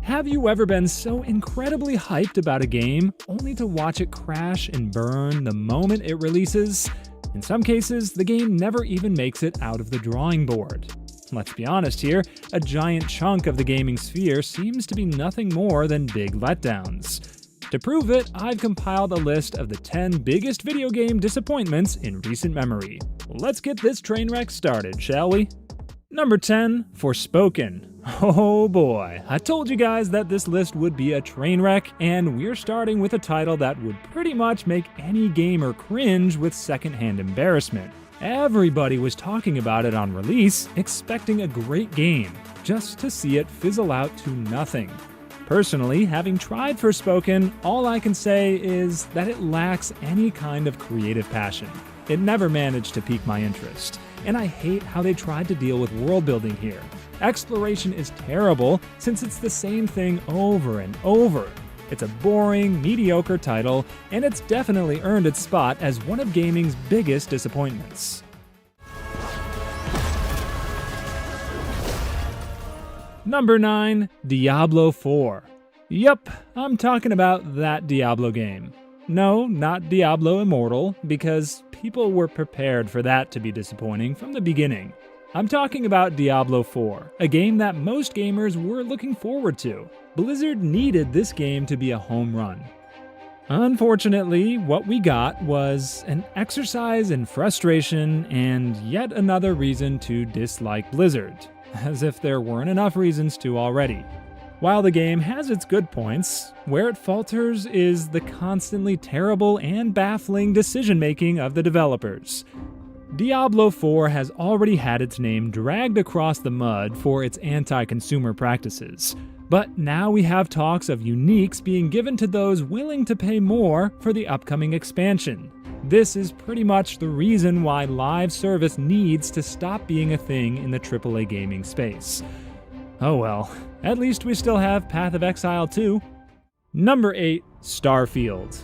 Have you ever been so incredibly hyped about a game only to watch it crash and burn the moment it releases? In some cases, the game never even makes it out of the drawing board. Let's be honest here, a giant chunk of the gaming sphere seems to be nothing more than big letdowns. To prove it, I've compiled a list of the 10 biggest video game disappointments in recent memory. Let's get this train wreck started, shall we? Number 10, Forspoken. Oh boy, I told you guys that this list would be a train wreck, and we're starting with a title that would pretty much make any gamer cringe with secondhand embarrassment. Everybody was talking about it on release, expecting a great game, just to see it fizzle out to nothing. Personally, having tried Forspoken, all I can say is that it lacks any kind of creative passion. It never managed to pique my interest, and I hate how they tried to deal with world building here. Exploration is terrible since it's the same thing over and over. It's a boring, mediocre title, and it's definitely earned its spot as one of gaming's biggest disappointments. Number 9, Diablo IV. Yup, I'm talking about that Diablo game. No, not Diablo Immortal, because people were prepared for that to be disappointing from the beginning. I'm talking about Diablo IV, a game that most gamers were looking forward to. Blizzard needed this game to be a home run. Unfortunately, what we got was an exercise in frustration and yet another reason to dislike Blizzard, as if there weren't enough reasons to already. While the game has its good points, where it falters is the constantly terrible and baffling decision-making of the developers. Diablo IV has already had its name dragged across the mud for its anti-consumer practices, but now we have talks of uniques being given to those willing to pay more for the upcoming expansion. This is pretty much the reason why live service needs to stop being a thing in the AAA gaming space. Oh well, at least we still have Path of Exile 2. Number 8, Starfield.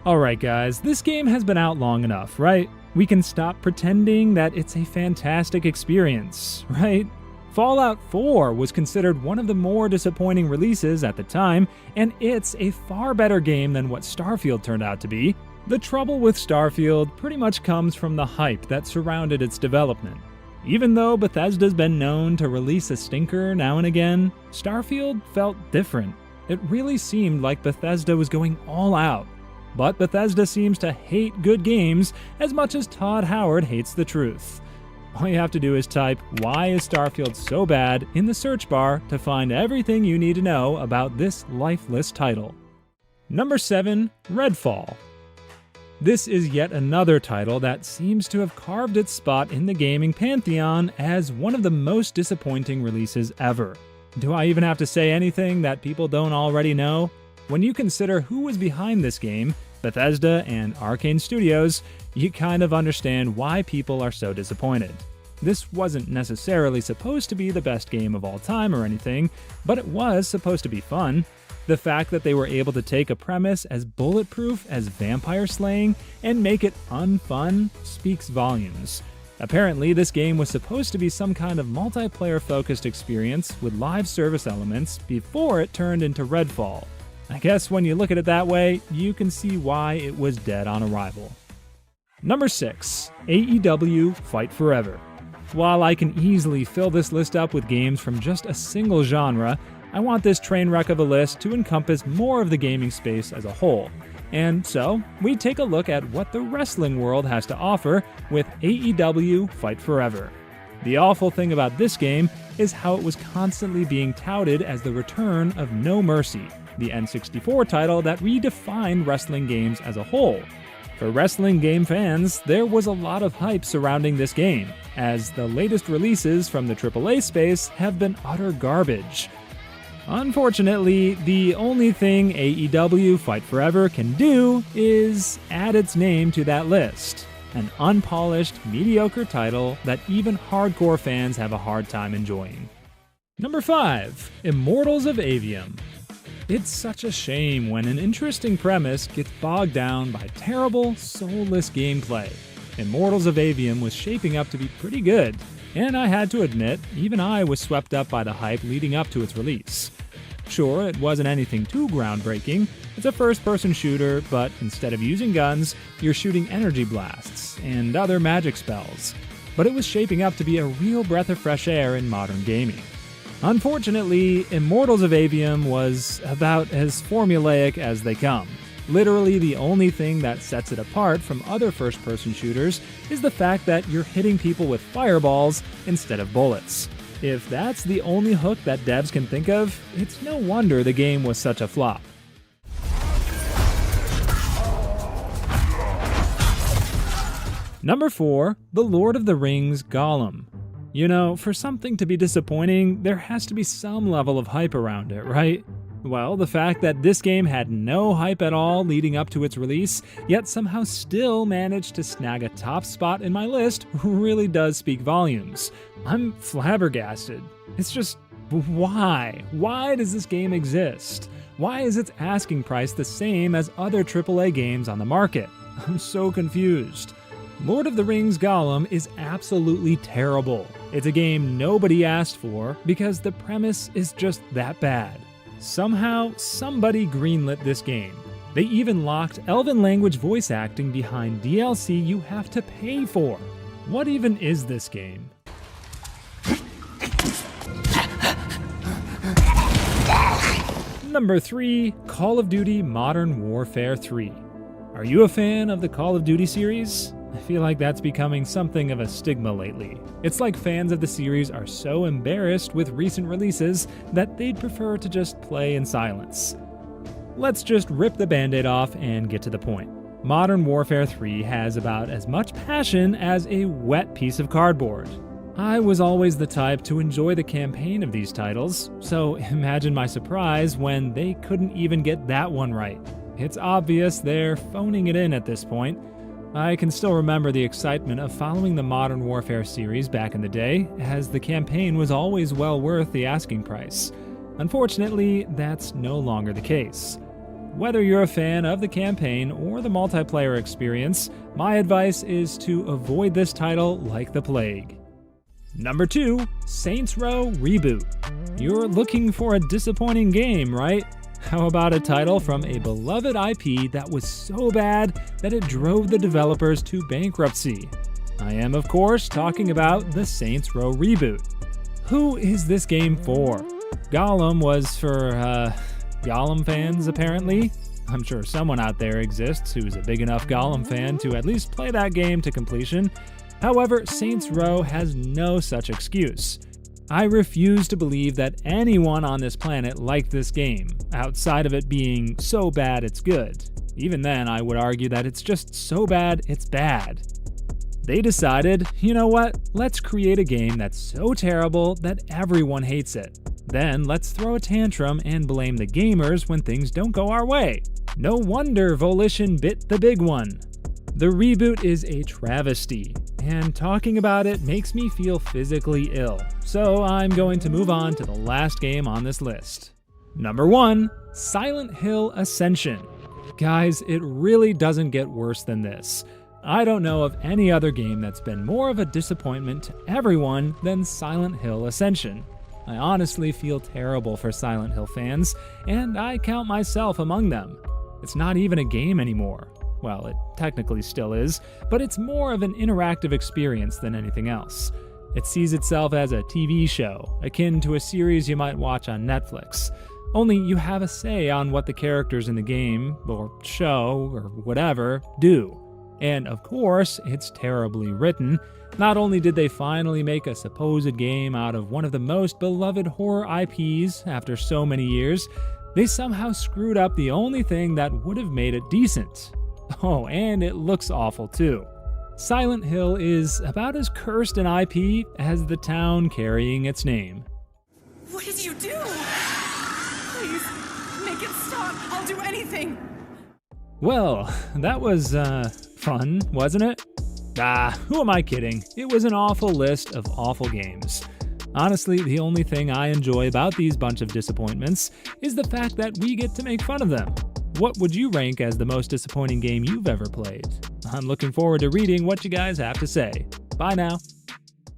Alright guys, this game has been out long enough, right? We can stop pretending that it's a fantastic experience, right? Fallout 4 was considered one of the more disappointing releases at the time, and it's a far better game than what Starfield turned out to be. The trouble with Starfield pretty much comes from the hype that surrounded its development. Even though Bethesda's been known to release a stinker now and again, Starfield felt different. It really seemed like Bethesda was going all out. But Bethesda seems to hate good games as much as Todd Howard hates the truth. All you have to do is type, "Why is Starfield so bad?" in the search bar to find everything you need to know about this lifeless title. Number 7, Redfall. This is yet another title that seems to have carved its spot in the gaming pantheon as one of the most disappointing releases ever. Do I even have to say anything that people don't already know? When you consider who was behind this game, Bethesda and Arcane Studios, you kind of understand why people are so disappointed. This wasn't necessarily supposed to be the best game of all time or anything, but it was supposed to be fun. The fact that they were able to take a premise as bulletproof as vampire slaying and make it unfun speaks volumes. Apparently, this game was supposed to be some kind of multiplayer-focused experience with live service elements before it turned into Redfall. I guess when you look at it that way, you can see why it was dead on arrival. Number 6, AEW Fight Forever. While I can easily fill this list up with games from just a single genre, I want this train wreck of a list to encompass more of the gaming space as a whole. And so, we take a look at what the wrestling world has to offer with AEW Fight Forever. The awful thing about this game is how it was constantly being touted as the return of No Mercy, the N64 title that redefined wrestling games as a whole. For wrestling game fans, there was a lot of hype surrounding this game, as the latest releases from the AAA space have been utter garbage. Unfortunately, the only thing AEW Fight Forever can do is add its name to that list. An unpolished, mediocre title that even hardcore fans have a hard time enjoying. Number 5, Immortals of Aveum. It's such a shame when an interesting premise gets bogged down by terrible, soulless gameplay. Immortals of Aveum was shaping up to be pretty good, and I had to admit, even I was swept up by the hype leading up to its release. Sure, it wasn't anything too groundbreaking. It's a first-person shooter, but instead of using guns, you're shooting energy blasts and other magic spells. But it was shaping up to be a real breath of fresh air in modern gaming. Unfortunately, Immortals of Aveum was about as formulaic as they come. Literally, the only thing that sets it apart from other first-person shooters is the fact that you're hitting people with fireballs instead of bullets. If that's the only hook that devs can think of, it's no wonder the game was such a flop. Number 4, The Lord of the Rings Gollum. You know, for something to be disappointing, there has to be some level of hype around it, right? Well, the fact that this game had no hype at all leading up to its release, yet somehow still managed to snag a top spot in my list really does speak volumes. I'm flabbergasted. It's just, why? Why does this game exist? Why is its asking price the same as other AAA games on the market? I'm so confused. Lord of the Rings Gollum is absolutely terrible. It's a game nobody asked for because the premise is just that bad. Somehow, somebody greenlit this game. They even locked Elven language voice acting behind DLC you have to pay for. What even is this game? Number 3, Call of Duty Modern Warfare 3. Are you a fan of the Call of Duty series? I feel like that's becoming something of a stigma lately. It's like fans of the series are so embarrassed with recent releases that they'd prefer to just play in silence. Let's just rip the band-aid off and get to the point. Modern Warfare 3 has about as much passion as a wet piece of cardboard. I was always the type to enjoy the campaign of these titles, so imagine my surprise when they couldn't even get that one right. It's obvious they're phoning it in at this point. I can still remember the excitement of following the Modern Warfare series back in the day, as the campaign was always well worth the asking price. Unfortunately, that's no longer the case. Whether you're a fan of the campaign or the multiplayer experience, my advice is to avoid this title like the plague. Number 2, Saints Row Reboot. You're looking for a disappointing game, right? How about a title from a beloved IP that was so bad that it drove the developers to bankruptcy? I am, of course, talking about the Saints Row Reboot. Who is this game for? Gollum was for, Gollum fans, apparently. I'm sure someone out there exists who's a big enough Gollum fan to at least play that game to completion. However, Saints Row has no such excuse. I refuse to believe that anyone on this planet liked this game, outside of it being so bad it's good. Even then, I would argue that it's just so bad it's bad. They decided, you know what, let's create a game that's so terrible that everyone hates it. Then let's throw a tantrum and blame the gamers when things don't go our way. No wonder Volition bit the big one. The reboot is a travesty, and talking about it makes me feel physically ill, so I'm going to move on to the last game on this list. Number 1, Silent Hill Ascension. Guys, it really doesn't get worse than this. I don't know of any other game that's been more of a disappointment to everyone than Silent Hill Ascension. I honestly feel terrible for Silent Hill fans, and I count myself among them. It's not even a game anymore. Well, it technically still is, but it's more of an interactive experience than anything else. It sees itself as a TV show, akin to a series you might watch on Netflix. Only you have a say on what the characters in the game, or show, or whatever, do. And of course, it's terribly written. Not only did they finally make a supposed game out of one of the most beloved horror IPs after so many years, they somehow screwed up the only thing that would have made it decent. Oh, and it looks awful too. Silent Hill is about as cursed an IP as the town carrying its name. What did you do? Please, make it stop. I'll do anything. Well, that was, fun, wasn't it? Who am I kidding? It was an awful list of awful games. Honestly, the only thing I enjoy about these bunch of disappointments is the fact that we get to make fun of them. What would you rank as the most disappointing game you've ever played? I'm looking forward to reading what you guys have to say. Bye now.